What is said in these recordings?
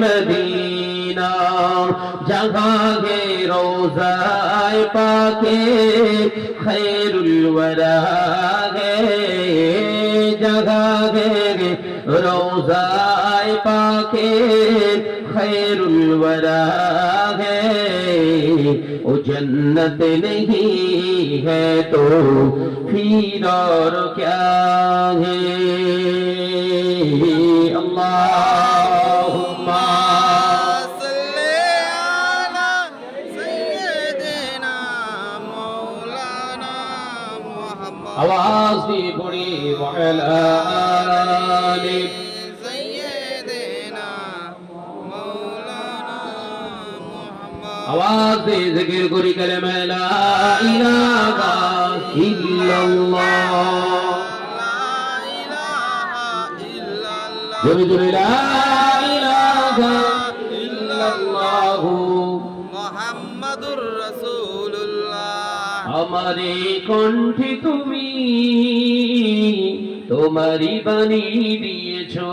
Medina जहाँ है रोज़ाए पाके खैरुल वरा है जगह है रोज़ाए पाके खैरुल वरा है वो जन्नत नहीं है तो फिर और क्या है अल्लाहुम्मा सल्ले अला सय्यिदिना मौलाना मुहम्मद आवाज दी पड़ी वअला आलि सय्यिदिना मौलाना मुहम्मद आवाज दे जिक्र करी कलमा ला इलाहा इल्लल्लाह जोरे जोरे ला इलाहा इल्लल्लाह मुहम्मदुर रासूलुल्लाह हमारे कंठे তুমি তোমারই বাণী দিয়েছো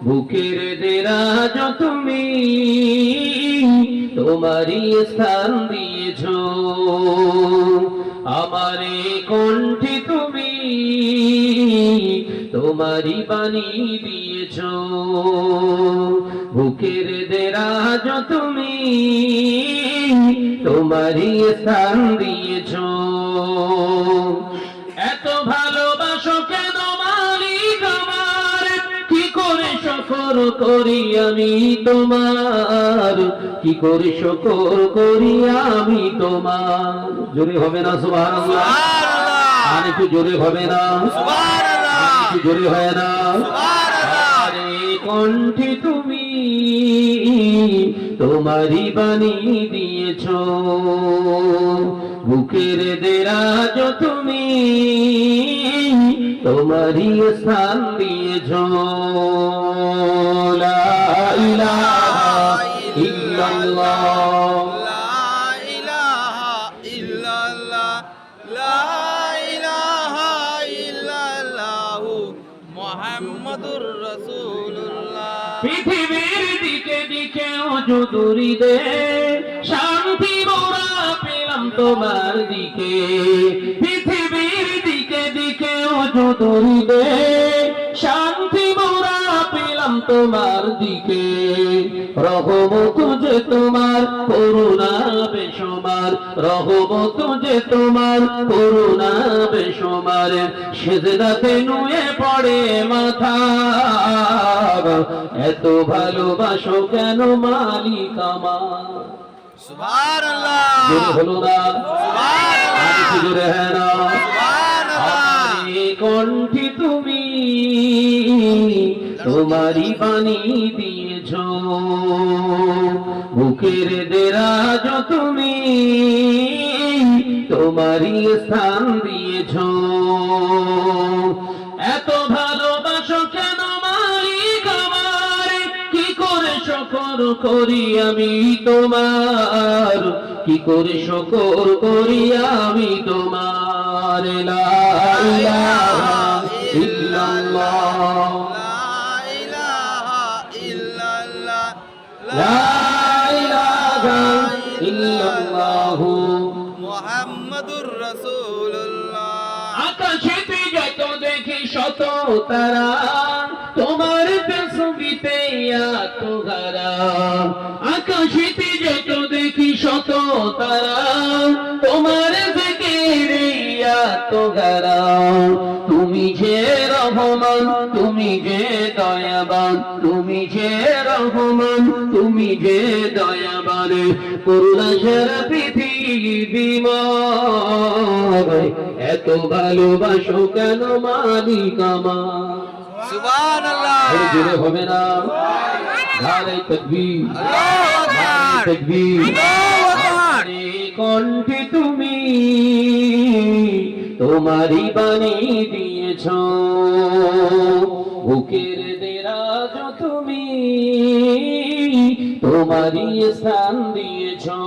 বুকের দেরাজ তুমি তোমারই স্থান দিয়েছো আমারে কণ্ঠে তুমি তোমারই বাণী দিয়েছো বুকের দেরাজ তুমি তোমারই স্থান দিয়েছো এত ভালোবাসো কেন মালিক আমার কি করে শুকর করি আমি তোমার কি করে শুকর করি আমি তোমার জোরে হবে না সুবহানাল্লাহ আর একটু জোরে হবে না সুবহানাল্লাহ একটু জোরে হয় না সুবহানাল্লাহ আরে কণ্ঠে তুমি তোমারই বাণী দিয়েছো বুকের দেরাজ তুমি তোমারই স্থান দিয়েছো লা ইলাহা ইল্লাল্লাহ লা ইলাহা ইল্লাল্লাহ লা ইলাহা ইল্লাল্লাহ মুহাম্মাদুর রাসূলুল্লাহ পৃথিবীর দিকে দিকে অযুদুরি দে শান্তি মোরা পেলাম তোমার দিকে পৃথিবীর দিকে দিকে অযুদুরি দে শান্তি মোরা পেলাম তোমার দিকে রহমত যে তোমার করুণা বেশুমার রহমত যে তোমার করুণা বেশুমার সেজদাতে নুয়ে পড়ে মাথা এত ভালোবাসো কেন মালিক আমার সুবহানাল্লাহ জোরে হলো না সুবহানাল্লাহ আর কি জোরে হয় না সুবহানাল্লাহ আমারে কণ্ঠে তুমি তোমারই বাণী দিয়েছো বুকের দেরাজ তুমি তোমারই স্থান দিয়েছো এত ভালোবাসো কেন মালিক আমার কি করে শুকর করি আমি তোমার কি করে শুকর করি আমি তোমার লা ইলাহা ইল্লাল্লাহ লা ইলাহা ইল্লাল্লাহ লা ইলাহা ইল্লাল্লাহ মুহাম্মাদুর রাসূলুল্লাহ আকাশেতে যত দেখি শত তারা তোমার তসবিতে এত গারা আকাশেতে যত দেখি শত তারা তোমার জিকিরে এত গারা তুমি যে রহমান তুমি যে দয়াবান তুমি যে রহমান তুমি যে দয়াবান করুণা সারা পৃথিবীময় এত ভালোবাসো কেন মালিক আমার সুবহানাল্লাহ জোরে হবে না নারে তাকবীর আল্লাহু আকবার তাকবীর আল্লাহু আকবার কণ্ঠে তুমি তোমারই বাণী দিয়েছো বুকের দেরাজ তুমি তোমারই স্থান দিয়েছো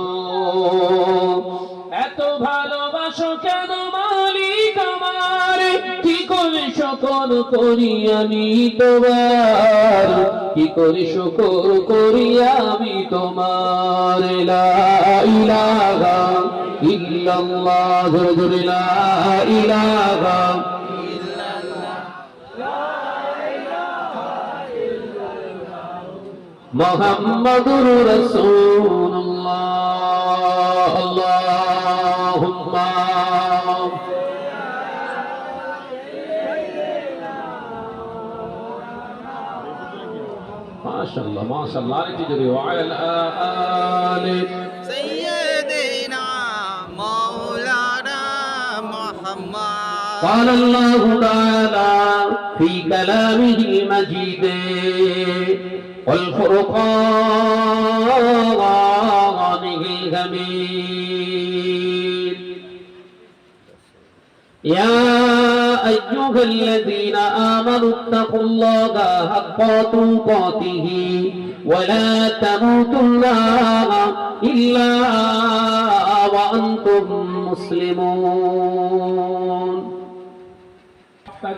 এত ভালোবাসো কেন মালিক আমার কি করে সকল করি আমি তোমার কি করে শুকর করি আমি তোমার। লা ইলাহা ইল্লাল্লাহ, জোরে জোরে লা ইলাহা মুহাম্মাদুর রাসূলুল্লাহ। আল্লাহুম্মা মাশাআল্লাহ মাশাআল্লাহ, আরেকটু জোরে ওয়া আলা আলি سيدنا مولانا محمد قال الله تعالى في كلامه المجيد والفرقانه الحميد يا أيها الذين آمنوا اتقوا الله حق تقاته ولا تموتن إلا وأنتم مسلمون।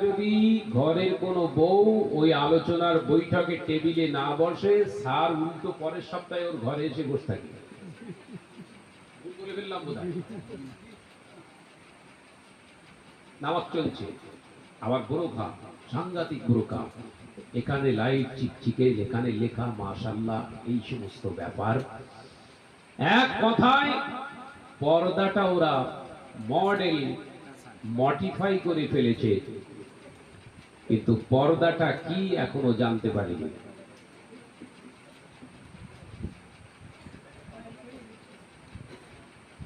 যদি ঘরের কোনো বউ ওই আলোচনার বৈঠকে টেবিলে না বসে, স্যার উল্টো পরের সপ্তাহে ওর ঘরে এসে বসে থাকে। ভুল করে ফেললাম বোধহয়। নামাজ চলছে, আবার বোরখা, সাংঘাতিক বোরখা, এখানে লাইট চিকচিকে, এখানে লেখা মাশাআল্লাহ, এই সমস্ত ব্যাপার। এক কথায় পর্দাটা ওরা মডেল মডিফাই করে ফেলেছে, কিন্তু পর্দাটা কি এখনো জানতে পারিনি।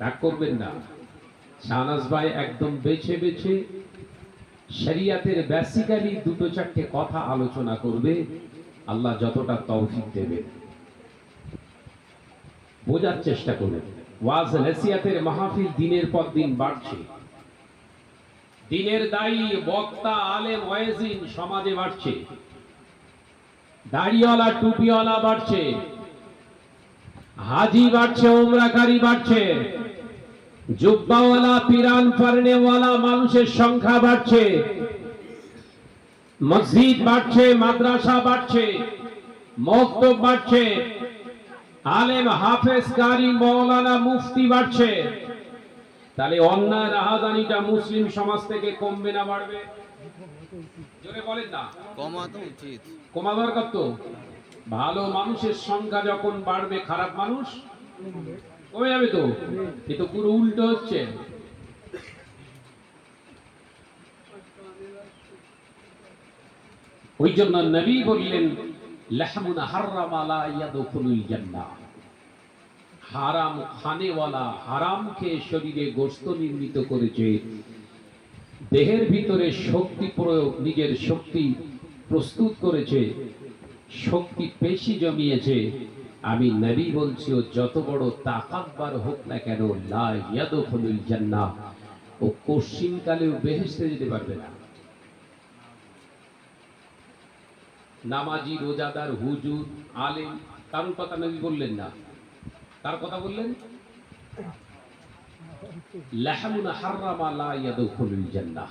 রাগ করবেন না, শাহনাজ ভাই একদম বেছে বেছে শরিয়াতের বেসিক্যালি দুটো চারটে কথা আলোচনা করবে, আল্লাহ যতটা তৌফিক দেবে। বোঝার চেষ্টা করবেন, ওয়াজ নসিহতের মাহফিল দিনের পর দিন বাড়ছে, দিনের দায়ী বক্তা আলেম ওয়াইজিন সমাজে বাড়ছে, দাড়িওয়ালা টুপিওয়ালা বাড়ছে, হাজি বাড়ছে, উমরাকারী বাড়ছে, জুব্বাওয়ালা পিরান ফারনেওয়ালা মানুষের সংখ্যা বাড়ছে, মসজিদ বাড়ছে, মাদ্রাসা বাড়ছে, মক্তব বাড়ছে, আলেম হাফেজ কারি মৌলানা মুফতি বাড়ছে। তাহলে অন্যায় রাহাজানিটা মুসলিম সমাজ থেকে কমবে না বাড়বে? জোরে বলেন না। কমা তো উচিত। কমা দরকার তো। ভালো মানুষের সংখ্যা যখন বাড়বে, খারাপ মানুষ কমে যাবে তো। এ তো পুরো উল্টো হচ্ছে। ওই জন্য নবী বললেন, লাহমুন হাররামা লা ইয়াদখুলুল জান্নাহ। হারাম খানেওয়ালা, হারাম খেয়ে শরীরে গোশত নির্মিত করেছে, দেহের ভিতরে শক্তি প্রয়োগ, নিজের শক্তি প্রস্তুত করেছে, শক্তি পেশি জমিয়েছে, আমি নবী বলছি ও যত বড় তাকাব্বার হোক না কেন, লা ইয়াদখুলুল জান্নাহ, ও কোশ্চিনকালেও বেহেশতে যেতে পারবে না। নামাজি, রোজাদার, হুজুর, আলেম, কারোর কথা নবী বললেন না। তার কথা বললেন, লাহমুন হাররামা লা ইয়াদখুলুল জান্নাহ।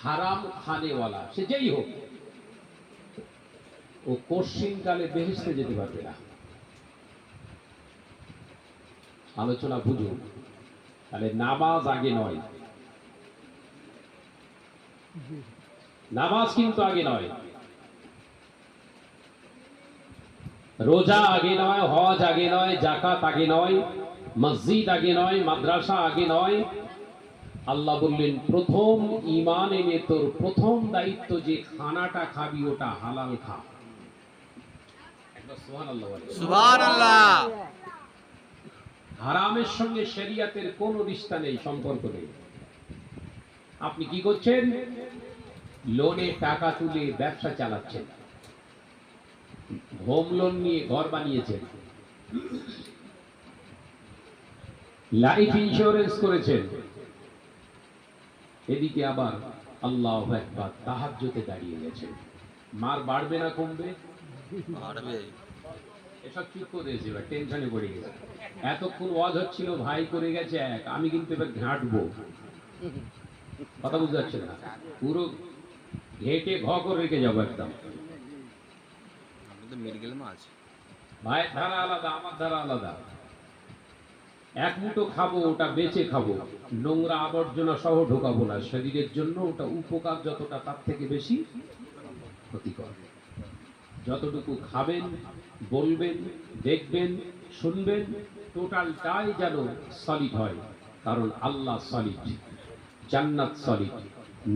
হারাম খানেওয়ালা সে যেই হোক, ও কোশ্চিনকালে বেহেশতে যেতে পারবে না। আলোচনা বুঝুন। তাহলে নামাজ আগে নয়, নামাজ কিন্তু আগে নয়, রোজা আগে নয়, হজ আগে নয়, যাকাত আগে নয়, মসজিদ আগে নয়, মাদ্রাসা আগে নয়। আল্লাহ বললেন, প্রথম ঈমান এনে তোর প্রথম দায়িত্ব যে খানাটা খাবি ওটা হালাল খা। একবার সুবহানাল্লাহ বলেন। সুবহানাল্লাহ। হারামের সঙ্গে শরিয়াতের কোনো রিশতা নেই, সম্পর্ক নেই। আপনি কি করছেন? লোনে টাকা তুলে ব্যবসা চালাচ্ছেন, হোম লোন নিয়ে ঘর বানিয়েছেন, লাইফ ইন্স্যুরেন্স করেছেন, এদিকে আবার আল্লাহু আকবার তাহাজ্জুদে দাঁড়িয়ে গেছেন। মার বাড়বে না কমবে? বাড়বে। এসব চুপ করে দিয়েছে, এবার টেনশনে পড়ে গেছে। এতক্ষণ ওয়াজ হচ্ছিল, ভাই করে গেছে এক, আমি কিন্তু এবার ঘাঁটবো। কথা বুঝতে পারছেন না? পুরো ঘেটে ঘ করে রেখে যাবো একদম। তো মৃগেল মাছ। ভাইয়ের ধারা আলাদা, আমার ধারা আলাদা। এক মুঠো খাবো, ওটা বেঁচে খাবো, নোংরা আবর্জনা সহ ঢোকাবো না। শরীরের জন্য ওটা উপকার যতটা, তার থেকে বেশি ক্ষতিকর। যতটুকু খাবেন, বলবেন, দেখবেন, শুনবেন, টোটালটাই যেন সলিড হয়। কারণ আল্লাহ সলিড, জান্নাত সলিড,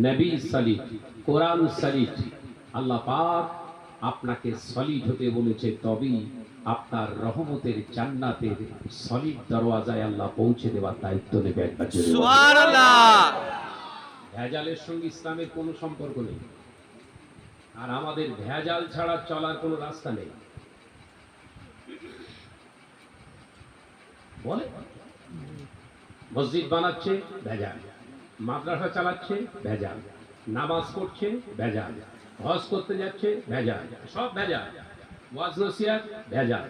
নবী সলিড, কোরআন সলিড। আল্লাহ পাক আপনাকে সলিড হতে বলেছে, তবেই আপনার রহমতের জান্নাতের সলিড দরওয়াজায় আল্লাহ পৌঁছে দেওয়ার দায়িত্ব নেবে। একবার জোরে বলুন। সুবহানাল্লাহ। ভেজালের সঙ্গে ইসলামের কোনো সম্পর্ক নেই, আর আমাদের ভেজাল ছাড়া চলার কোনো রাস্তা নেই। বলে মসজিদ বানাচ্ছে ভেজাল, মাদ্রাসা চালাচ্ছে ভেজাল, নামাজ পড়ছে ভেজাল, হজ করতে যাচ্ছে ভেজাল, সব ভেজাল, ওয়াজ নসিহত ভেজাল।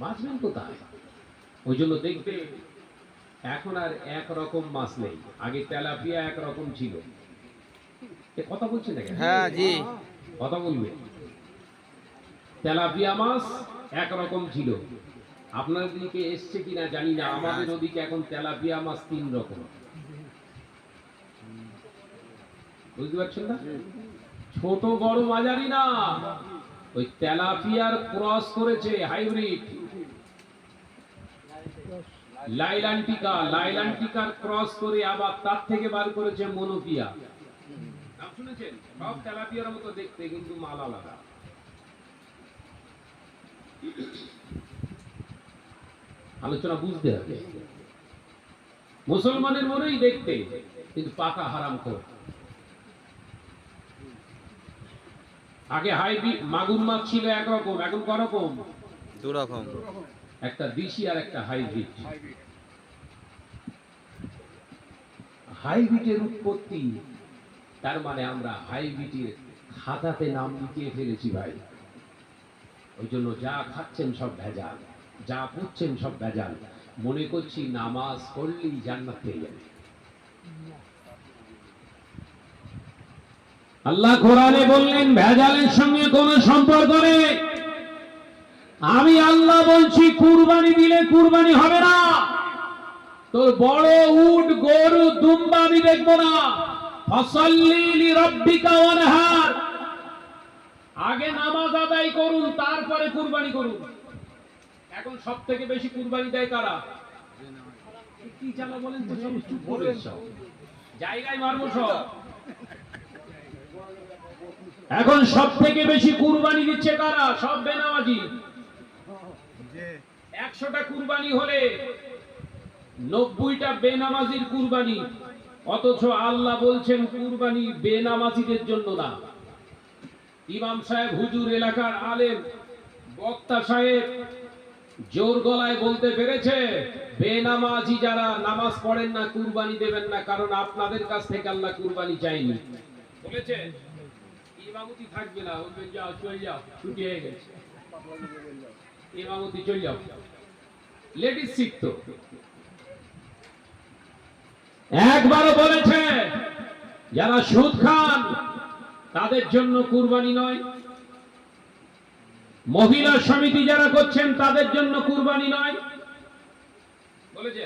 বাঁচবেন কোথায়? ওই জন্য দেখবে এখন আর একরকম মাছ নেই। আগে তেলাপিয়া একরকম ছিল। এ কথা বলছেন না কেন? হ্যাঁ জি। কথা বলবে। তেলাপিয়া মাছ একরকম ছিল, আপনাদের দিকে এসছে কিনা জানি না। আমাদের ওদিকে এখন তেলাপিয়া মাছ 3 রকম। বুঝতে পারছেন না? ছোট বড় মাঝারি না, ওই তেলাপিয়ার ক্রস করেছে, হাইব্রিড। লাইলান্টিকার ক্রস করে আবার তার থেকে বার করেছে মনোপিয়া। নাম শুনেছেন? সব তেলাপিয়ার মতো দেখতে, কিন্তু মাল আলাদা। আলোচনা বুঝতে হবে। মুসলমানের মনেই দেখতে, কিন্তু পাকা হারাম করে। আগে হাইব্রিড মাগুর মাছ ছিল একরকম, এখন করকম? 2 রকম। একটা দেশি আর একটা হাইব্রিড। হাইব্রিডের উৎপত্তি, তার মানে আমরা হাইব্রিডের খাতাতে নাম লিখিয়ে ফেলেছি ভাই। ওই জন্য যা খাচ্ছেন সব ভেজাল, যা পড়ছেন সব ভেজাল। মনে করছি নামাজ পড়লেই জান্নাত পেয়ে যাবে। আল্লাহ কোরআনে বললেন ভেজালের সঙ্গে কোনো সম্পর্ক নেই। আমি আল্লাহ বলছি কুরবানি দিলে কুরবানি হবে না। তোর বড় উট, গরু, দুম্বা আমি দেখবো না। ফাসাল্লি লিরাব্বিকা ওয়ানহার। আগে নামাজ আদায় করুন, তারপরে কুরবানি করুন। এখন সব থেকে বেশি কুরবানি দেয় কারা? কি চালা বলেন তো? সব চুপ করে সব জায়গায় মারবো সব। এখন সব থেকে বেশি কুরবানি দিচ্ছে কারা? সব বেনামাজি। 100টা কুরবানি হলে 90টা বেনামাজির কুরবানি। অথচ আল্লাহ বলছেন কুরবানি বেনামাজিদের জন্য না। ইমাম সাহেব, হুজুর, এলাকার আলেম, বক্তা সাহেব জোর গলায় বলতে পেরেছে বেনামাজি যারা নামাজ পড়েন না কুরবানি দেবেন না, কারণ আপনাদের কাছ থেকে আল্লাহ কুরবানি চাইনি। বলেছে ইমামতি থাকবে না, বলবেন যাও চলে যাও, ছুটি হয়ে গেছে, ইমামতি চলে যাও। লেডিস শিখত। একবারও বলেছে যারা সুদ খান তাদের জন্য কুরবানি নয়, মহিলা সমিতি যারা করছেন তাদের জন্য কুরবানি নয়। বলেছে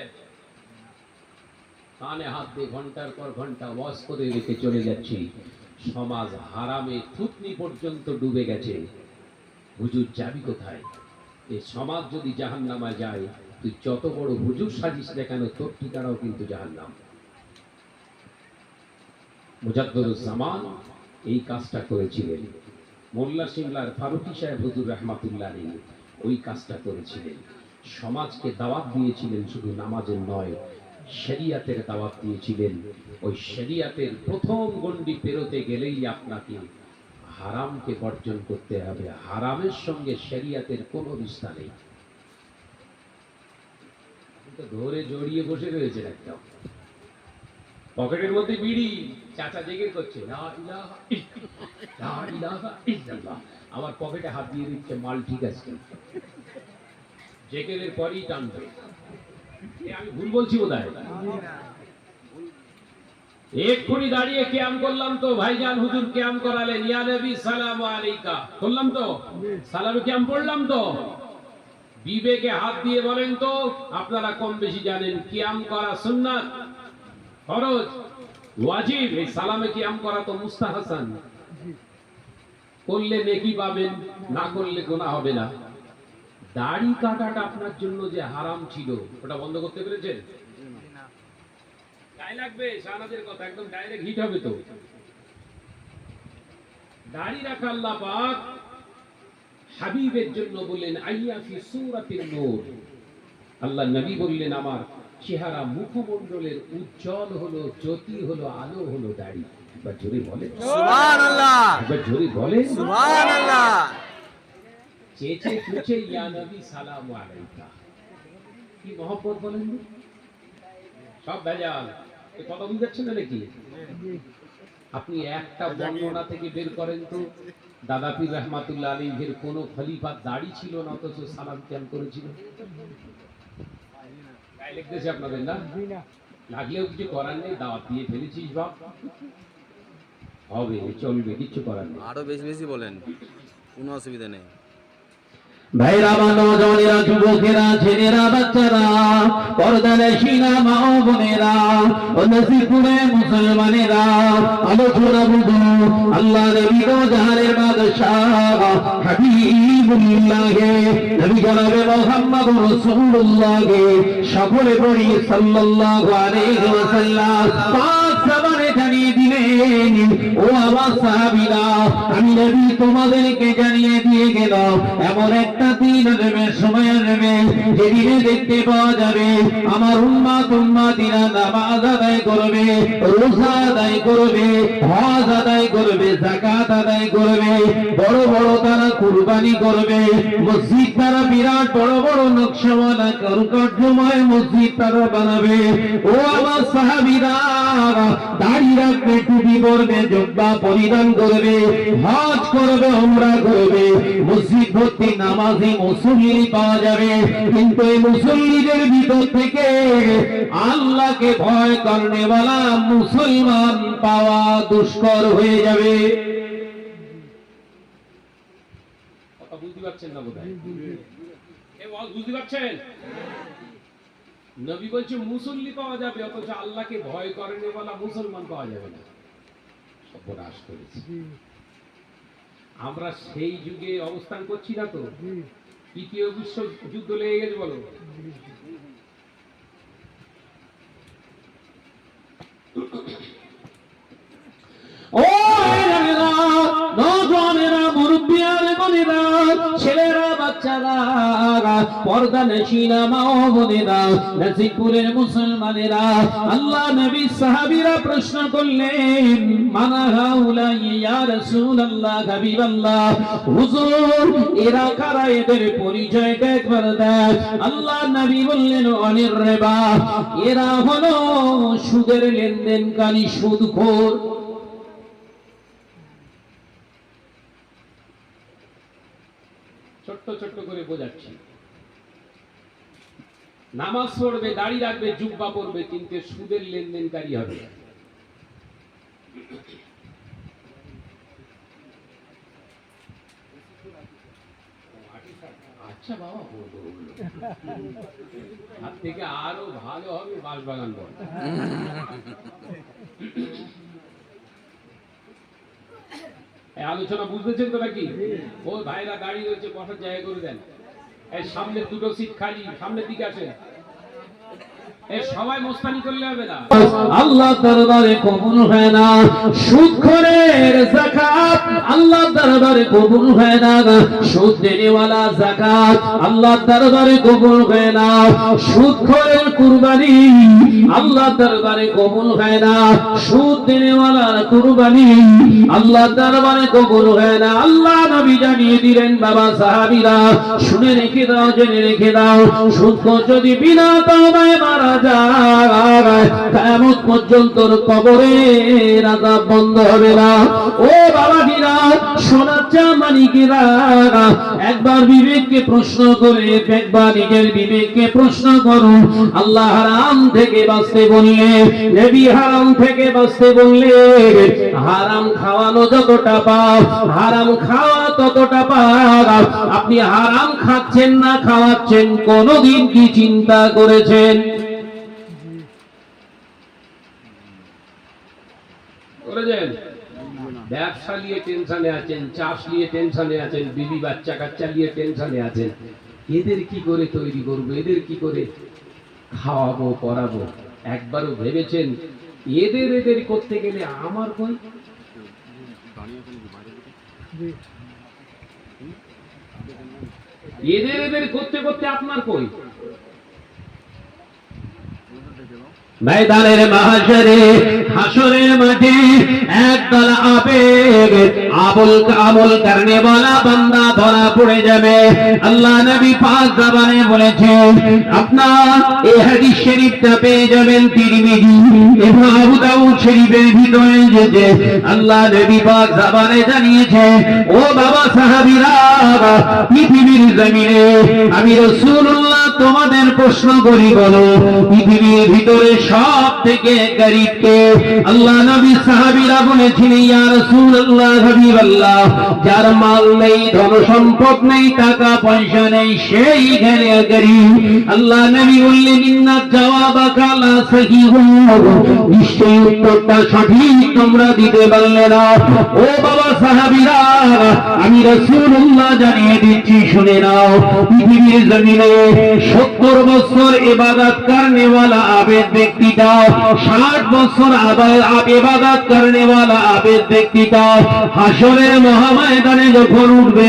কানে হাত দিয়ে ঘন্টার পর ঘন্টা ওয়াজ করে রেখে চলে যাচ্ছি। সমাজ হারামে থুতনি পর্যন্ত ডুবে গেছে। হুজুর যাবি কোথায়? এই সমাজ যদি জাহান্নামায় যায়, তুই যত বড় হুজুর সাজিস না কেন, তোর ঠিকানাও কিন্তু জাহান্নাম। মুজাদ্দুরুজ্জামান এই কাজটা করেছিলেন। মোল্লা সিমলার ফারুকি সাহেব হুজুর রহমাতুল্লাহ আলাইহি ওই কাজটা করেছিলেন। সমাজকে দাওয়াত দিয়েছিলেন, শুধু নামাজের নয়, শরিয়াতের দাওয়াত দিয়েছিলেন। ওই শরিয়াতের প্রথম গণ্ডি পেরোতে গেলেই আপনাকে হারামকে বর্জন করতে হবে। হারামের সঙ্গে শরিয়াতের কোনো রিশতা নেই। ধরে জড়িয়ে বসে রয়েছে একদম, পকেটের মধ্যে বিড়ি, চাচা জেগে করছে লা ইলাহা ইল্লাল্লাহ, লা ইলাহা ইল্লাল্লাহ। আমার পকেটে হাত দিয়ে দিচ্ছে, মাল ঠিক আছে, জেকেরের পরই টানবে। আমি ভুল বলছি বোধহয়? এক্ষুনি দাঁড়িয়ে কিয়াম করলাম তো ভাইজান হুজুর কিয়াম করালেন, ইয়া নবী সালাম আলাইকা করলাম তো, সালামে কিয়াম পড়লাম তো। বিবেকে হাত দিয়ে বলেন তো, আপনারা কম বেশি জানেন কিয়াম করা সুন্নাত, ফরজ, ওয়াজিব। এই সালামে কিয়াম করা তো মুস্তাহাসান, করলে নেকি পাবেন, না করলে গুনাহ হবে না। দাড়ি কাটাটা আপনার জন্য যে হারাম ছিল, ওটা বন্ধ করতে পেরেছেন? গায়ে লাগবে শাহনাজের কথা, একদম ডাইরেক্ট হিট হবে তো। দাড়ি রাখা আল্লাহ পাক হাবিবের জন্য বললেন আইয়া ফি সূরাতিন নূর। আল্লাহ নবী বললেন আমার চেহারা মুখমণ্ডলের উজ্জ্বল হলো, জ্যোতি হলো, আলো হলো দাড়ি। একবার জোরে বলেন সুবহানাল্লাহ, একবার জোরে বলেন সুবহানাল্লাহ। চেঁচে চুচে ইয়া নবী সালাম আলাইকা, কি মহব্বত বলেন। সব ভেজাল, কথা বুঝতে পারছেন না নাকি? আপনি একটা বর্ণনা থেকে বের করেন তো, দাদা পীর রহমাতুল্লাহ আলাইহির কোন খলিফার দাড়ি ছিল না, অথচ সালাম কিয়াম করেছিল। গায়ে লেগেছে আপনাদের না? লাগলেও কিছু করার নেই, দাওয়াত দিয়ে ফেলেছিস বাপ, হবে চলবে, কিছু করার নেই। আরো বেশি বেশি বলেন, কোনো অসুবিধা নেই। ভাইরা, নওজওয়ানেরা, যুবকেরা, ছেলেরা, বাচ্চারা, পর্দানশীনা মা ও বোনেরা, ও নসিবপুরে মুসলমানেরা, আলোচনা বুঝো আল্লাহ নবী দো জাহানের বাদশাহ হাবিবুল্লাহ নবী জনাবে মুহাম্মদ রাসূলুল্লাহ সকলে পড়ি সাল্লাল্লাহু আলাইহি ওয়াসাল্লাম। পাক জবানে জানিয়ে দিলেন, ও আমার সাহাবীরা, আমি নবী তোমাদেরকে জানিয়ে দিয়ে গেলাম এমন একটা দিন আসবে, সময় আসবে, যেদিনে দেখতে পাওয়া যাবে আমার উম্মাতিরা নামাজ আদায় করবে, রোজা আদায় করবে, হজ আদায় করবে, যাকাত আদায় করবে, বড় বড় তারা কুরবানি করবে, মসজিদ তারা বিরাট বড় বড় নকশাওয়ালা কারুকার্যময় মসজিদ তারা বানাবে। ও আমার সাহাবীরা, দাড়ি রাখবে, টুপি পরবে, জুব্বা পরিধান করবে, হজ করবে, উমরা করবে, মসজিদ ভর্তি নামাজি মুসল্লি পাওয়া যাবে। কিন্তু এই মুসল্লিদের ভিতর থেকে আল্লাহকে ভয় করনেওয়ালা মুসলমান পাওয়া দুষ্কর হয়ে যাবে। কথা বুঝতে পারছেন না বোধহয়? এ ওয়াজ বুঝতে পারছেন? নবী বলছে মুসল্লি পাওয়া যাবে, অথচ আল্লাহকে ভয় করেনেওয়ালা মুসলমান পাওয়া যাবে না। সর্বনাশ করেছে। আমরা সেই যুগে অবস্থান করছি না তো? তৃতীয় বিশ্বযুদ্ধ লেগে গেছে বলো। ও নওজওয়ানেরা, মুরব্বিয়ানে বোনেরা, ছেলেরা, বাচ্চারা, পর্দানশীনা মা ও বোনেরা, নসিবপুরের মুসলমানেরা, আল্লাহ নবী সাহাবীরা প্রশ্ন করলেন, মানা হাউলা ইয়া রাসূলুল্লাহ, হাবিবাল্লাহ, হুজুর এরা কারা, এদের পরিচয়টা একবার দেন। আল্লাহ নবী বললেন, অনির রিবা, এরা হলো সুদের লেনদেনকারী, সুদখোর। ছোট্ট ছোট্ট করে বোঝাচ্ছি। নামাজ পড়বে, দাড়ি রাখবে, জুব্বা পরবে, কিন্তু সুদের লেনদেনকারী হবে। আচ্ছা বাবা, হাত থেকে আরো ভালো হবে বাঁশবাগান বল। আলোচনা বুঝতেছেন তো নাকি? ও ভাইরা দাঁড়িয়ে রয়েছে, বসার জায়গা করে দেন। এই সামনে দুটো সিট খালি, সামনের দিকে আসেন। সবাই মোস্তানি করলে হবে না। আল্লাহ দরবারে কবুল হয় না সুদখোরের যাকাত, আল্লাহ দরবারে কবুল হয় না সুদ দেনেওয়ালা যাকাত, আল্লাহ দরবারে কবুল হয় না সুদখোরের কুরবানি, আল্লাহ দরবারে কবুল হয় না সুদ দেনেওয়ালার কুরবানি, আল্লাহ দরবারে কবুল হয় না। আল্লাহ নবী জানিয়ে দিলেন, বাবা সাহাবীরা শুনে রেখে দাও, জেনে রেখে দাও, সুদ যদি বিনা তওবায় মারা যায় কিয়ামত পর্যন্ত কবরের আযাব বন্ধ হবে না। ও বাবাজিরা, সোনার চামানিকেরা, একবার বিবেককে প্রশ্ন করে, একবার নিজের বিবেককে প্রশ্ন করো। আল্লাহ হারাম থেকে বাঁচতে বললে, নবী হারাম থেকে বাঁচতে বললে, হারাম খাওয়ানো যতটা পাপ, হারাম খাওয়া ততটা পাপ। আপনি হারাম খাচ্ছেন না খাওয়াচ্ছেন, কোনদিন কি চিন্তা করেছেন? করেছেন? ব্যবসা নিয়ে টেনশনে আছেন, চাষ নিয়ে টেনশনে আছেন, বিবি বাচ্চা কাচ্চা নিয়ে টেনশনে আছেন, এদের কি করে তৈরি করবো, এদের কি করে খাওয়াবো পড়াবো? একবারও ভেবেছেন এদের করতে গেলে আমার কই? এদের করতে করতে আপনার কই? ময়দানের মাহশরে, হাসরের মাঠে একদল আবেগ আমল করনে वाला বান্দা ধরা পড়ে যাবে। আল্লাহ নবী পাক জবানে বলেছেন, আপনার এই হাদিস শরীফটা পেয়ে যাবেন তিরমিজি এবং আবু দাউদ শরীফের ভিতরে। যে আল্লাহ নবী পাক জবানে জানিয়েছে, ও বাবা সাহাবীরা, পৃথিবীর জমিনে আমি রাসূলুল্লাহ তোমাদের প্রশ্ন করি, বলো পৃথিবীর ভিতরে সব থেকে গরীব কে? আল্লাহ নবী সাহাবীরা বলেছিলেন, ইয়া রাসূলুল্লাহ, হাবিবাল্লাহ, যার মাল নেই, ধন সম্পদ নেই, টাকা পয়সা নেই, সেই গরীব। আল্লাহ নবী বললেন, ইন্না জাওয়াবাকা লা সহিহুন, নিশ্চয়ই উত্তরটা সঠিক তোমরা দিতে পারলে না। ও বাবা সাহাবীরা, আমি রাসূলুল্লাহ জানিয়ে দিচ্ছি, শুনে নাও। পৃথিবীর জমিনে 70 বছর ইবাদত করনে वाला আবেদ ব্যক্তিটা, 60 বছর ইবাদত করনে वाला আবেদ ব্যক্তিটা হাসরের মহাময়দানে যখন উঠবে,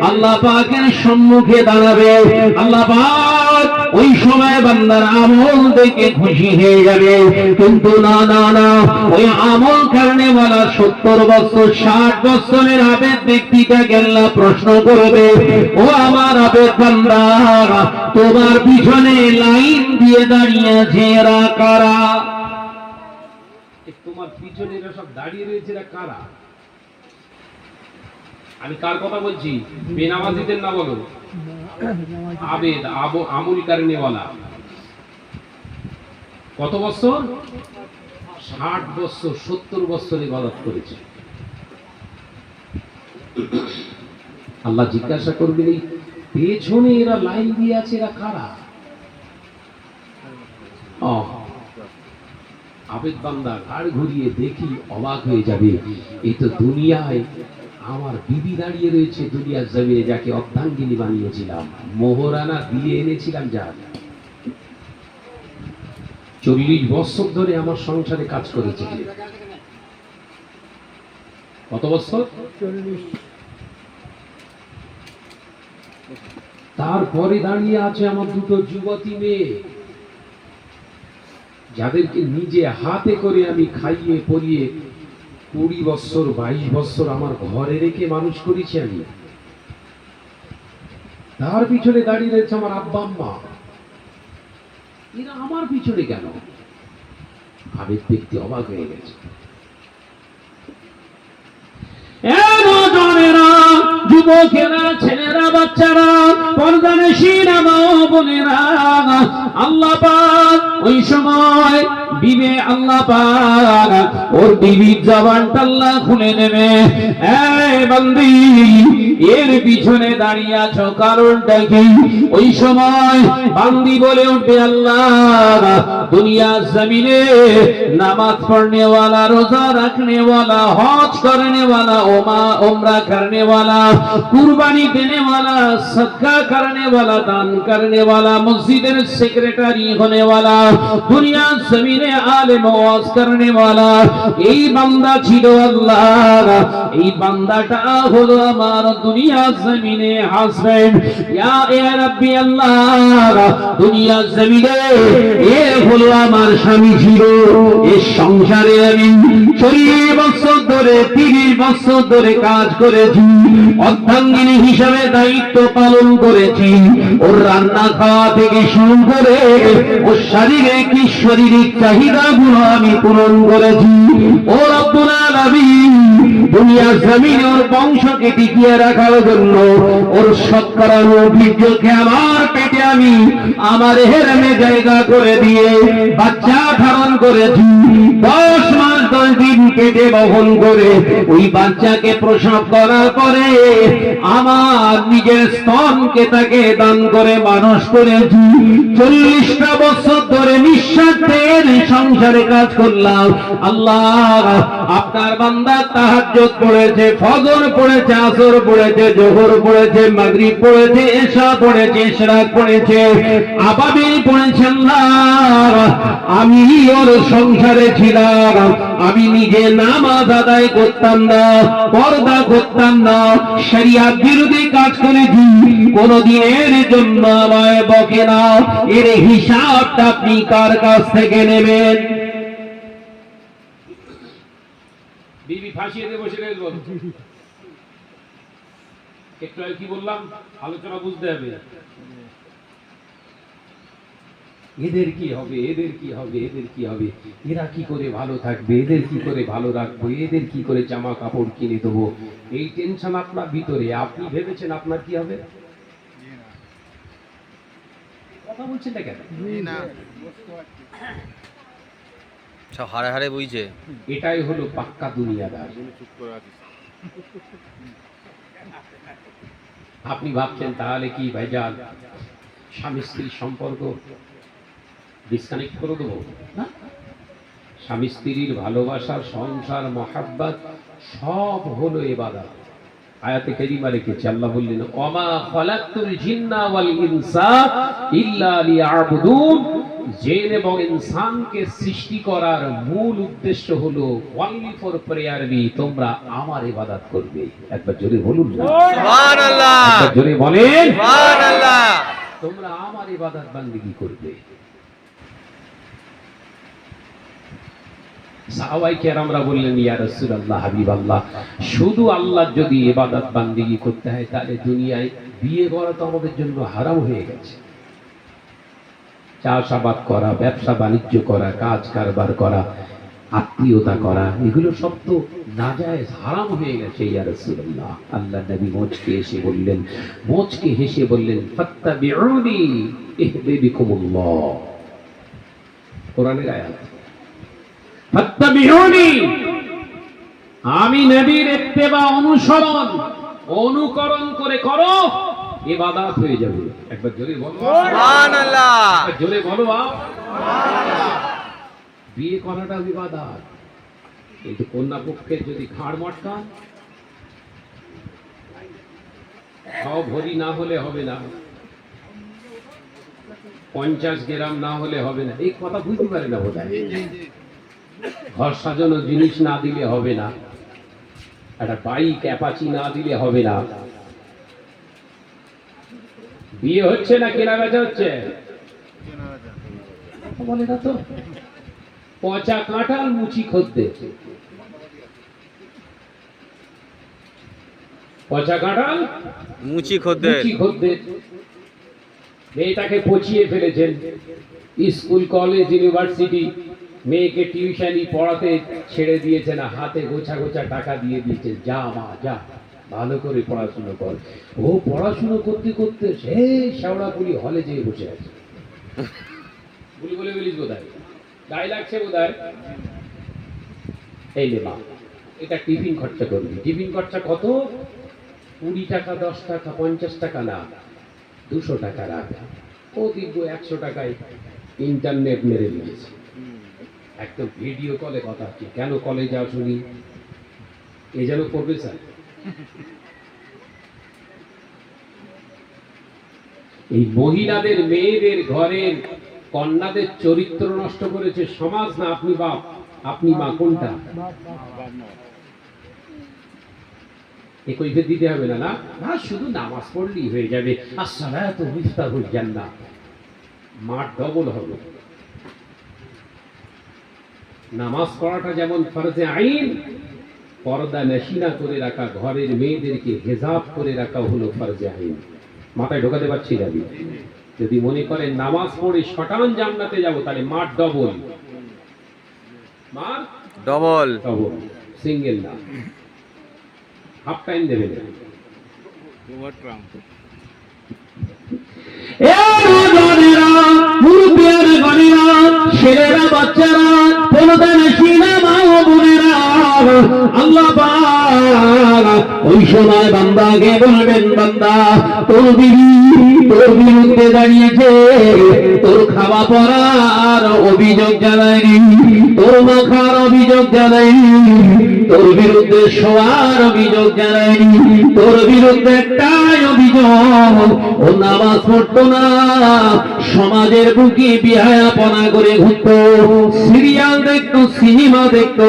আল্লাহ পাকের সম্মুখে দাঁড়াবে, আল্লাহ পাক ওই সময় বান্দার আমল দেখে খুশি হয়ে যাবে। কিন্তু না না না, ওই আমল করনে वाला 70 বছর 60 বছরের আবেদ ব্যক্তিটাকে আল্লাহ প্রশ্ন করবে, ও আমার আবেদ বান্দা, তোমার পিছনে লাইন দিয়ে দাঁড়িয়ে আছে এরা কারা? তোমার পিছনে এরা সব দাঁড়িয়ে রয়েছে, এরা কারা? আমি কার কথা বলছি? বেনামাজিদের না, বলো আবেদ আমল করনে वाला। কত বছর? 60 বছর 70 বছর ইবাদত করেছে। আল্লাহ জিজ্ঞাসা করবেন, এই পেছনে এরা লাইন দিয়ে আছে, এরা কারা? আবেদ বান্দা ঘাড় ঘুরিয়ে দেখি অবাক হয়ে যাবে, এই তো দুনিয়ায় আমার বিবি দাঁড়িয়ে রয়েছে, দুনিয়ার জমিনে যাকে অর্ধাঙ্গিনী বানিয়েছিলাম, মোহরানা দিয়ে এনেছিলাম, যার 40 বছর ধরে আমার সংসারে কাজ করেছে। কত বছর? 40। তারপরে দাঁড়িয়ে আছে আমার দুটো যুবতী মেয়ে, যাদেরকে নিজে হাতে করে আমি খাইয়ে পরিয়ে 20 বছর 22 বছর আমার ঘরে রেখে মানুষ করেছি আমি। তার পিছনে দাঁড়িয়ে রয়েছে আমার আব্বা আম্মা, এরা আমার পিছনে কেন? আবেগ ব্যক্তি অবাক হয়ে গেছে। যুবকেরা, ছেলেরা, বাচ্চারা, পর্দানশীরা, মা বোনেরা, আল্লাহ পাক ওই সময় বিবে, আল্লাহ পাক ওর বিবির জবানটা আল্লাহ খুলে নেবে। এই বান্দি, এর পিছনে দাঁড়িয়ে আছো কারণটা কি? ওই সময় বান্দি বলে উঠবে, আল্লাহ, দুনিয়ার জমিনে নামাজ পড়নে वाला, রোজা রাখনে वाला, হজ করনে वाला, उम्रा करने वाला, कुर्बानी देने वाला, सदका करने वाला, दान करने वाला, मस्जिद सेक्रेटरी होने वाला, दुनिया जमीने आलिम ওয়াজ करने वाला, এই বান্দা ছিল আল্লাহ। এই বান্দাটা হলো আমার দুনিয়া জমিনে হাসবেন। ইয়া রাব্বি আল্লাহ, দুনিয়ার জমিনে এ হলো আমার স্বামী ছিল, এই সংসারে আমি 40 বছর ধরে 30 বছর ধরে কাজ করেছি, অর্ধাঙ্গিনী হিসাবে দায়িত্ব পালন করেছি, ওর রান্না খাওয়া থেকে শুরু করে ওর শারীরিক শারীরিক চাহিদাগুলো আমি পূরণ করেছি। ও রব্বুল আলামিন, দুনিয়ার জমিনে ওর বংশকে টিকিয়ে রাখার জন্য ওর শতকরানো বীর্যকে আমার পেটে আমি আমার হেরেমে জায়গা করে দিয়ে বাচ্চা ধারণ করেছি। 10 মাস 10 দিন পেটে বহন করে ওই বাচ্চাকে প্রসব করার পরে আমার নিজের স্তনকে তাকে দান করে মানুষ করেছি। 40টা বছর ধরে নিঃস্বার্থের সংসারে কাজ করলাম। আল্লাহ, আপনার বান্দা তাহাজ্জুদ পড়েছে, ফজর পড়েছে, আসর পড়েছে, জোহর পড়েছে, মাগরিব পড়েছে, এশা পড়েছে, ইশরাক পড়েছে, আবাবিল পড়েছে। আল্লাহ, আমি ওর সংসারে ছিলাম, আমি নিজে নামাজ আদায় করতাম না, পর্দা করতাম না, শরিয়াত বিরোধী কাজ করেছি, কোনদিনের জন্য আমায় বকে না। এর হিসাবটা আপনি কার কাছ থেকে নেবেন? বিবি ফাঁসিয়ে দিয়ে বসে রয়েছে। একটু আগে কি বললাম, আলোচনা বুঝতে হবে। এদের কি হবে, এদের কি হবে, এদের কি হবে, এরা কি করে ভালো থাকবে, এদের কি করে ভালো রাখবো, এদের কি করে জামা কাপড় কিনে দেবো, এই টেনশন আপনার ভিতরে। আপনি ভেবেছেন আপনার কি হবে? কথা বলছেন না কেন? সব হারে হারে বইছে। এটাই হলো পাক্কা দুনিয়াদার। আপনি ভাবছেন তাহলে কি ভাইজান স্বামী স্ত্রীর সম্পর্ক ডিসকানেক্ট করে দেবো? না, স্বামী স্ত্রীর ভালোবাসার সংসার মহাব্বত সব হলো ইবাদত। আয়াতে কারিমা রেখেছে, আল্লাহ বললেন, ওমা খালাকতুল জিন্না ওয়াল ইনসা ইল্লা লিয়াবুদুন। জিন এবং ইনসানকে সৃষ্টি করার মূল উদ্দেশ্য হলো ওনলি ফর প্রেয়ার মি, তোমরা আমার ইবাদত করবে। একবার জোরে বলুন না সুবহানাল্লাহ, একবার জোরে বলেন সুবহানাল্লাহ। তোমরা আমার ইবাদত বান্দিগি করবে। সাহাবায়ে কেরামরা বললেন, ইয়া রাসূলুল্লাহ, হাবিবাল্লাহ, শুধু আল্লাহর যদি ইবাদত বান্দিগি করতে হয় তাহলে দুনিয়ায় বিয়ে করা তো আমাদের জন্য হারাম হয়ে গেছে। চাষাবাদ করা, ব্যবসা বাণিজ্য করা, কাজ কারবার করা, আত্মীয়তা করা, এগুলো সব তো নাজায়েজ, হারাম হয়ে গেছে। ইয়া রাসূলুল্লাহ, আল্লাহ নবী মোচকে হেসে বললেন ফাত্তাবিউনি ইহদিবিকুমুল্লাহ। কোরআনের আয়াত, ফাত্তাবিউনি, আমি নবীর ইত্তেবা অনুকরণ করে করো, ইবাদত হয়ে যাবে। একবার জোরে বলো সুবহানাল্লাহ, একবার জোরে বলো। বিয়ে করাটা ইবাদত, কিন্তু কন্যা পক্ষের যদি ঘাড় মটকান, সব ভরি না হলে হবে না, 50 গ্রাম না হলে হবে না, এই কথা বুঝতে পারে না বোধহয়। ঘর সাজানো জিনিস না দিলে হবে না, একটা বাইক অ্যাপাচি না দিলে হবে না। বিয়ে হচ্ছে না কেনা বেচা হচ্ছে? বলে না তো, পচা কাঁঠাল মুচি খদ্দের, পচা কাঁঠাল মুচি খদ্দের। মেয়েটাকে পচিয়ে ফেলেছেন, স্কুল কলেজ ইউনিভার্সিটি মেয়েকে টিউশনি পড়াতে ছেড়ে দিয়েছে না, হাতে গোছা গোছা টাকা দিয়ে দিয়েছে, যা মা যা ভালো করে পড়াশুনো কর। ও পড়াশুনো করতে করতে সেই শেওড়াপুলি হলে যেয়ে বসে আছে। বলি বলে বলিস বোধহয়, গায়ে লাগছে বোধহয়। এই রে মা, এটা টিফিন খরচা করবি। টিফিন খরচা কত? 20 টাকা, 10 টাকা, 50 টাকা না, 200 টাকা রাখ। ও দিব্য 100 টাকায় ইন্টারনেট মেরে দিয়েছে। একদম ভিডিও কলে কথা হচ্ছে, কেন কলে যাও শুনি, এ যেন প্রফেসর। এই মহিলাদের, মেয়েদের, ঘরের কন্যাদের চরিত্র নষ্ট করেছে সমাজ, না আপনি বাপ আপনি মা, কোনটা? এ কৈফিয়ত দিতে হবে না, না না, শুধু নামাজ পড়লেই হয়ে যাবে। আসসালাতু মিফতাহুল জান্নাহ, মার ডবল হবে। নামাজ পড়াটা যেমন ফরজে আইন, পর্দা নশিনা করে রাখা, ঘরের মেয়েদেরকে হেজাব করে রাখা হলো ফরজে আইন। মাথায় ঢোকাতে পারছি যাবি? যদি মনে করেন নামাজ পড়ে শটান জান্নাতে যাব, তাহলে মার ডবল, মার ডবল। ডবল, সিঙ্গেল না, হাফ টাইম দেবেন। ছেলেরা বাচ্চারা প্রধান সিনেমা বোনেরা, আল্লাহ ওই সময় বান্দাকে বলবেন, বান্দা তোর বিবি তোর বিরুদ্ধে দাঁড়িয়েছে, তোর খাওয়া পড়ার অভিযোগ জানায়নি, তোর মাখার অভিযোগ জানায়নি, তোর বিরুদ্ধে শোয়ার অভিযোগ জানায়নি, তোর বিরুদ্ধে একটাই অভিযোগ, ও নামাজ পড়তো না, সমাজের বুকে বিহায়াপনা করে ঘুরতো, সিরিয়াল দেখতো, সিনেমা দেখতো,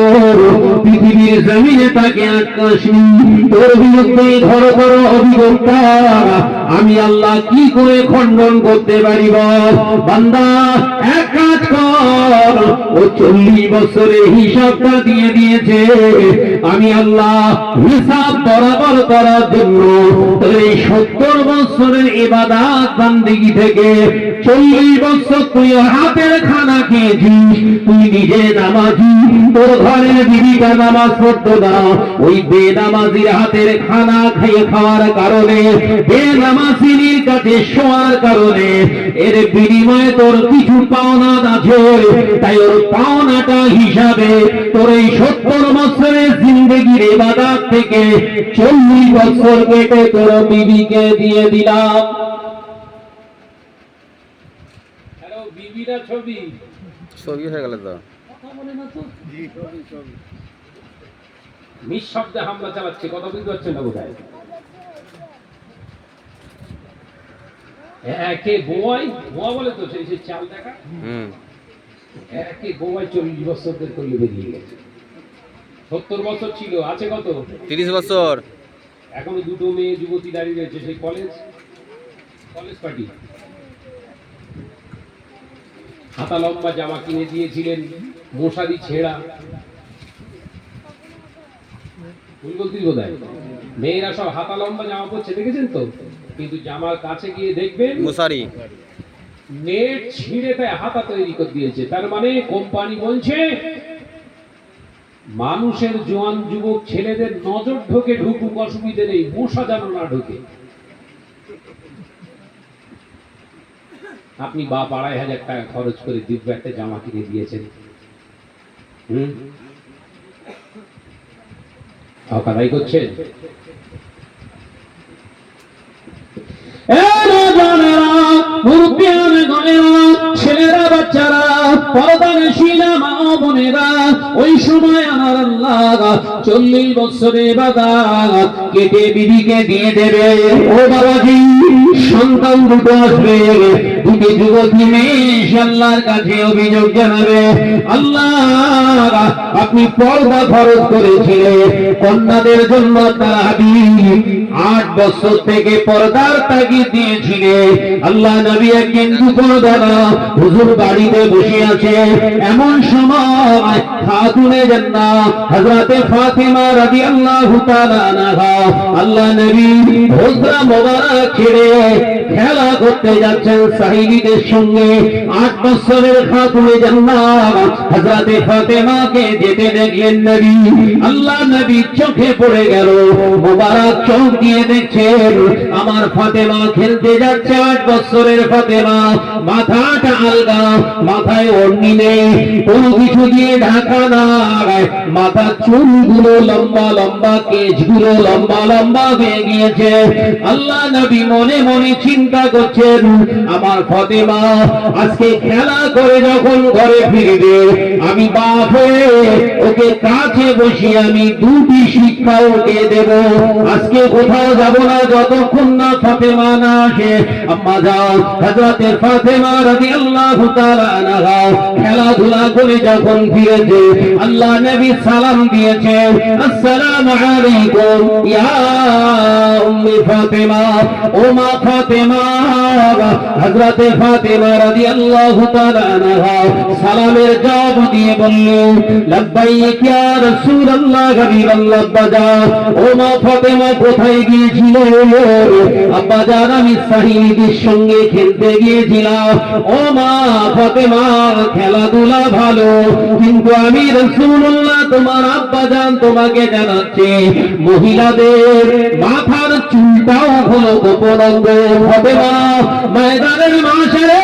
পৃথিবীর জমিনে তাকে আটকাসনি। তোর বিরুদ্ধে ঘর ঘর অভিযোগটা আমি আল্লাহ কি করে খণ্ডন করতে পারি বল? বান্দা এক কাজ কর, ও 40 বছরের হিসাবটা দিয়ে দিয়েছে, আমি আল্লাহ হিসাব বরাবর করার জন্য তোর এই 70 বছরের ইবাদত বান্দেগী থেকে 40 বছর তুই হাতের খানা খেয়েছিস, তুই নিজে নামাজি, তোর ঘরের বিবিটা নামাজ পড়তো না, ওই বেনামাজির হাতের খানা খেয়ে খাওয়ার কারণে, বেনামাজির কাছে শোয়ার কারণে এর বিনিময়ে তোর কিছু পাওনা আছে, তাই ওর পাওনাটা হিসাবে তোর এই 70 বছরের জিন্দেগির ইবাদত থেকে 40 বছর কেটে তোর বিবিকে দিয়ে দিলাম। হ্যালো, বিবিরা ছবি ছবি হয়ে গেল তো। নিঃশব্দে হামলা চালাচ্ছে, কথা বুঝতে পারছেন না বোধহয়। একে বোয়াই, বোয়া বলে তো সেই চাল দেখা, একে বোয়াই 40 বছরদের করলে বেরিয়ে গেছে। 70 বছর ছিল, আছে কত? 30 বছর। এখনো দুটো মেয়ে যুবতী দাঁড়িয়ে রয়েছে, সেই কলেজ পার্টি। হাতা লম্বা জামা কিনে দিয়েছিলেন, মশারি ছেঁড়া, ভুল বলতেই বোধ হয়। মেয়েরা সব হাতা লম্বা জামা পরছে, দেখেছেন তো? কিন্তু জামার কাছে গিয়ে দেখবেন মশারি নেট ছিঁড়ে তাই হাতা তৈরি করে দিয়েছে। তার মানে কোম্পানি বলছে মানুষের জোয়ান যুবক ছেলেদের নজর ঢোকে, ঢুকুক, অসুবিধে নেই, মশা যেন না ঢোকে। আপনি বা 2,500 টাকা খরচ করে দিব্য একটা জামা কিনে দিয়েছেন, কাদাই করছেন। ছেলেরা বাচ্চারা পর্দার সিনেমা বোনেরা, ওই সময় আমার আল্লাহ 40 বছরে ইবাদত কেটে বিবিকে দিয়ে দেবে। ও বাবাজি, সন্তান দুটো আসবে, দুটি যুবতী মেয়ে আল্লাহর কাছে অভিযোগ জানাবে, আল্লাহ আপনি পর্দা ফরজ করেছিলেন কন্যাদের জন্য, তারা 8 বছর থেকে পর্দার তাগিদ দিয়েছিলেন। আল্লাহ নবী একদিন দুপুরবেলা হুজুর বাড়িতে বসে আছে, এমন সময় খাতুনে জান্নাত হযরতে ফাতিমা রাদিয়াল্লাহু তাআলা আনহা আল্লাহ নবী হুজরা মোবারক ছেড়ে খেলা করতে যাচ্ছেন সাহাবীদের সঙ্গে। 8 বছরের খাতুনে জান্নাত হযরতে ফাতিমাকে যেতে দেখলেন নবী। আল্লাহ নবী চোখে পড়ে গেল, মোবারক চোখ দিয়ে দেখছেন আমার ফাতিমা খেলতে যাচ্ছে। 8 বছরের ফাতিমা, মাথাটা আলগা, মাথায় ওড়নি নেই, কোনো কিছু দিয়ে ঢাকা নাই, মাথার চুলগুলো লম্বা লম্বা, কেশগুলো লম্বা লম্বা হয়ে গিয়েছে। আল্লাহ নবী মনে মনে চিন্তা করছেন আমার ফাতেমা আজকে খেলা করে যখন ঘরে ফিরবে, আমি বাপ হয়ে ওকে কাছে বসিয়ে আমি দুটি শিক্ষা ওকে দেব। আজকে কোথাও যাব না যতক্ষণ না ফাতেমা না আসে। আম্মা যাও হযরতে ফাতেমা রাদিয়াল্লাহু তাআলা আনহা খেলাধুলা করে যখন ফিরেছে, আল্লাহ নবী সালাম দিয়েছে, আসসালামু আলাইকুম ইয়া উম্মি ফাতেমা, ও মা ফাতেমা। হযরতে ফাতেমা রাদিয়াল্লাহু তাআলা আনহা সালামের জবাব দিয়ে বললেন, লাব্বাইক ইয়া রাসূলুল্লাহ, হাবিবাল্লাহ। আব্বাজান, ও মা ফাতেমা কোথায় গিয়েছিলে? আব্বাজান, আমি সাহিদের সঙ্গে খেলতে গিয়েছিলাম। ও মা ফাতেমা, খেলাধুলা ভালো, কিন্তু আমি রাসূলুল্লাহ তোমার আব্বাজান তোমাকে জানাচ্ছি, মহিলাদের মাথার চুলটাও হলো গোপন অঙ্গ। ফাতেমা, ময়দানের মাশারে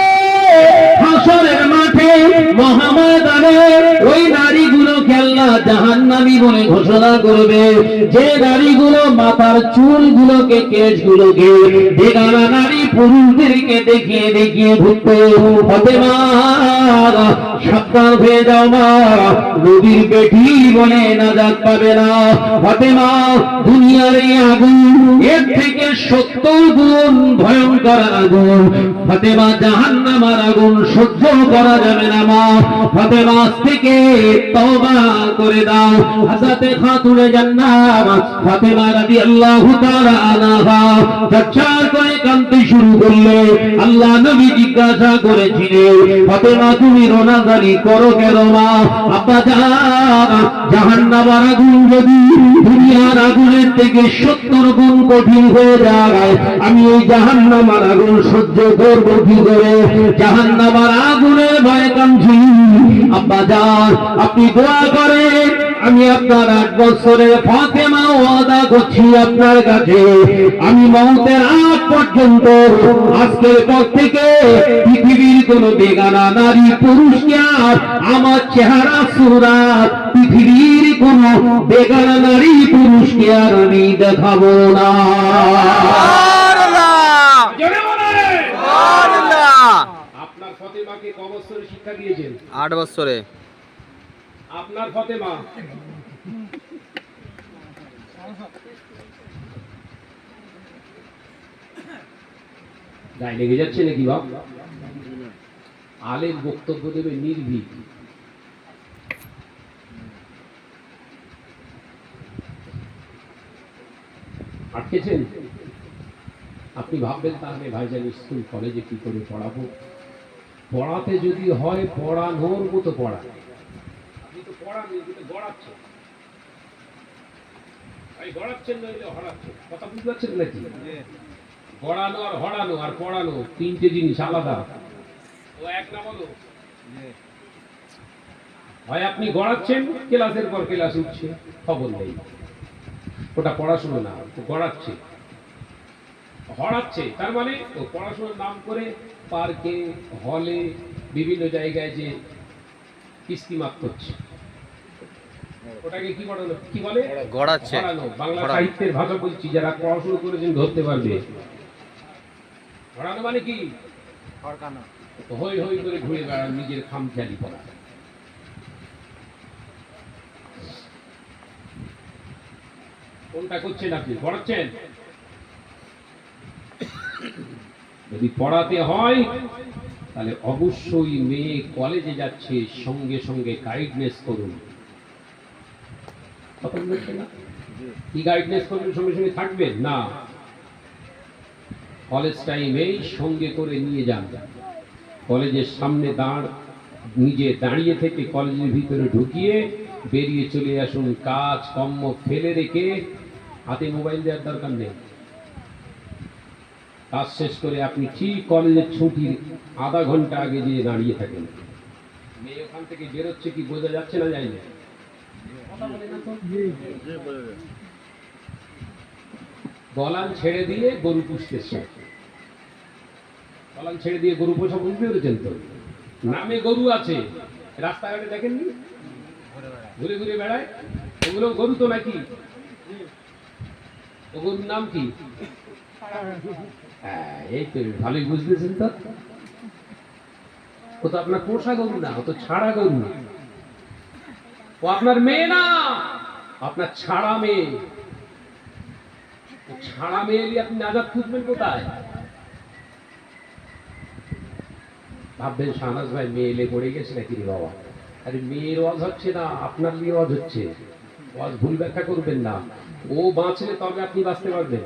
হাসরের মাঠে মহাময়দানে ওই নারীগুলোকে আল্লাহ জাহান্নামী বলে ঘোষণা করবে, যে নারীগুলো মাথার চুলগুলোকে কেশগুলোকে বেগানা নারী পুরুষদেরকে দেখিয়ে দেখিয়ে ঘুরতো। ফাতেমা, সাবধান হয়ে যাও মা, নবীর বেটি বলে নাজাত পাবে না। ফাতেমা, দুনিয়ার এই আগুন এর থেকে 70 গুণ ভয়ঙ্কর আগুন। ফাতেমা, জাহান্নামের আগুন সহ্য করা যাবে না মা। ফাতেমা, আজ থেকে তওবা করে দাও। হযরতে খাতুনে জান্নাত ফাতেমা রাদিয়াল্লাহু তাআলা আনহা ঝরঝর করে কাঁদতে শুরু করলে। আল্লাহ নবী জিজ্ঞাসা করেছিলেন, ফাতেমা তুমি রোনাজারি করো কেন মা? আব্বা জান, জাহান্নামের আগুন যদি দুনিয়ার আগুনের থেকে 70 গুণ কঠিন হয়ে যায়, আমি এই জাহান্নামের আগুন সহ্য করব কি করে? জাহান্নামের আগুনের ভয়ে কাঁদছি। আব্বা জান, আপনি দোয়া করেন, আমি আপনার 8 বছরের ফাতেমা ওয়াদা করছি আপনার কাছে, আমি মওতের আগ পর্যন্ত আজকের পর থেকে পৃথিবীর কোন বেগানা নারী পুরুষকে আর আমার চেহারা সুরাত পৃথিবীর কোন বেগানা নারী পুরুষকে আর আমি দেখাবো না। আপনার ফাতেমাকে কত বছরের শিক্ষা দিয়েছেন? 8 বছরে। আপনার ফাতেমা গায়ে লেগে যাচ্ছে নাকি বাপ? আলেম বক্তব্য দেবে নির্ভীক। আটকেছেন? আপনি ভাববেন তাহলে ভাইজান স্কুল কলেজে কি করে পড়াবো? পড়াতে যদি হয় পড়ানোর মতো পড়া। আপনি তো পড়ান, গড়াচ্ছেন। গড়াচ্ছেন নইলে হড়াচ্ছেন। কথা বুঝতে পারছেন নাকি? গড়ানো আর হড়ানো আর পড়ানো 3টে জিনিস আলাদা। ও এক না বলো? হয় আপনি গড়াচ্ছেন, ক্লাসের পর ক্লাস উঠছে, খবর নেই, ওটা পড়াশোনা না, গড়াচ্ছে। হড়াচ্ছে তার মানে ও পড়াশোনার নাম করে পার্কে, হলে, বিভিন্ন জায়গায় যে কিস্তিমাত করছে, ওটাকে কি পড়ানো, কি বলে? গড়াচ্ছে। বাংলা সাহিত্যের ভাষা বলছি, যারা পড়াশোনা করেছেন ধরতে পারবে। পড়ানো মানে কি? হই হই করে ঘুরে বেড়ান, নিজের খামখেয়ালি করা। কোনটা করছেন আপনি? পড়াচ্ছেন? যদি পড়াতে হয় তাহলে অবশ্যই মেয়ে কলেজে যাচ্ছে, সঙ্গে সঙ্গে গাইডনেস করুন। কি গাইডনেস করবেন? সঙ্গে সঙ্গে থাকবেন না, কলেজ টাইমেই সঙ্গে করে নিয়ে যান। কলেজের সামনে নিজে দাঁড়িয়ে থেকে কলেজের ভিতরে ঢুকিয়ে বেরিয়ে চলে আসুন। কাজ কর্ম ফেলে রেখে হাতে মোবাইল দেওয়ার দরকার নেই। কাজ শেষ করে আপনি ঠিক কলেজের ছুটির আধা ঘন্টা আগে গিয়ে দাঁড়িয়ে থাকেন। মেয়ে ওখান থেকে বেরোচ্ছে কি বোঝা যাচ্ছে না? যায় না? গলান ছেড়ে দিয়ে গরু পুষতেছে। গলান ছেড়ে দিয়ে গরু পোষা বুঝতে পেরেছেন তো? নামে গরু আছে, রাস্তাঘাটে দেখেননি ঘুরে ঘুরে বেড়ায়? ওগুলো গরু তো নাকি? ও গরুর নাম কি? হ্যাঁ, এই তো ভালোই বুঝতেছেন তো। ও তো আপনার পোষা গরু না, ও তো ছাড়া গরু। ও আপনার মেয়ে না, আপনার ছাড়া মেয়ে। ছাড়া মেয়ে এলে আপনি নাজাত খুঁজবেন কোথায়? ভাববেন শাহনাজ ভাই মেয়ে এলে পড়ে গেছে নাকি রে বাবা। আরে মেয়ের ওয়াজ হচ্ছে না, আপনার মেয়ে ওয়াজ হচ্ছে। ওয়াজ ভুল ব্যাখ্যা করবেন না। ও বাঁচলে তবে আপনি বাঁচতে পারবেন।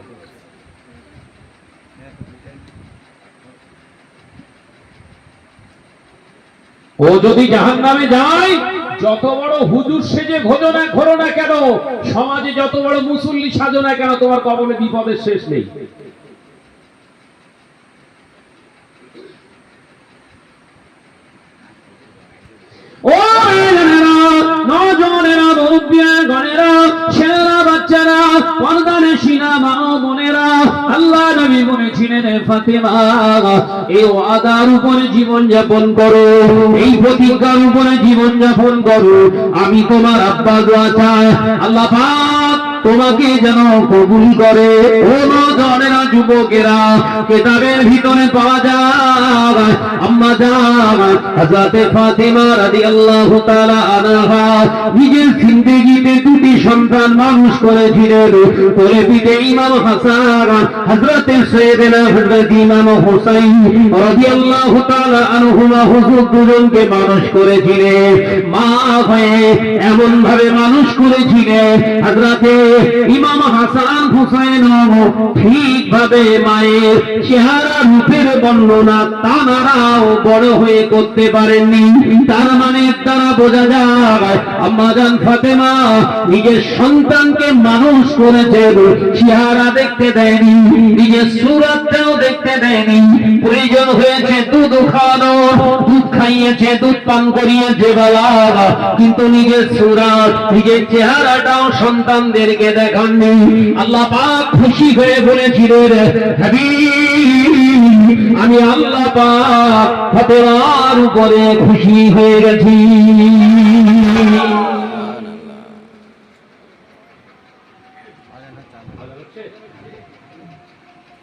ও যদি জাহান্নামে যায়, যত বড় হুজুর সেজে ঘোরো না কেন, সমাজে যত বড় মুসল্লি সাজো না কেন, তোমার কবলে বিপদের শেষ নেই। ও নজনেরা, মুরব্বিয়া গণেরা, ছেলেরা, বাচ্চারা, পর্দানে সিনা মা বোনেরা, আল্লাহ নবী বলেছিলেন ফাতেমা, এই ওয়াদার উপরে জীবন যাপন করো, এই প্রতিজ্ঞার উপরে জীবন যাপন করো। আমি তোমার আব্বা দোয়া চাই আল্লাহ পাক তোমাকে যেন কবুল করে। ও নজনেরা, যুবকেরা, কিতাবের ভিতরে পাওয়া যায় আম্মা জান হযরতে ফাতেমা রাদিয়াল্লাহু তাআলা আনহা নিজের জিন্দেগিতে দুটি সন্তান মানুষ করেছিলেন। কোলে পিঠে ইমাম হাসান, হযরতে সাইয়েদনা হযরত ইমাম হুসাইন রাদিয়াল্লাহু তাআলা আনহুমা হুজুর দুজনকে মানুষ করেছিলেন। মা হয়ে এমন ভাবে মানুষ করেছিলেন, হযরতে ইমাম হাসান হুসাইন ঠিকভাবে মায়ের চেহারা রূপের বর্ণনা তানারাও বড় হয়ে করতে পারেননি। তার মানে দ্বারা বোঝা যায় আম্মা জান ফাতেমা নিজের সন্তানকে মানুষ করেছে, চেহারা দেখতে দেয়নি, নিজের সুরাতটাও দেখতে দেয়নি। প্রয়োজন হয়েছে দুধ খাওয়ানো, দুধ খাইয়েছে, দুধ পান করিয়েছে বাবা, কিন্তু নিজের সুরাত, নিজের চেহারাটাও সন্তানদেরকে দেখাননি। আল্লাহ পাক খুশি হয়ে বলেছিলেন, হাবিব আমি আল্লাহ পাক ফাতেমার উপরে খুশি হয়ে গেছি।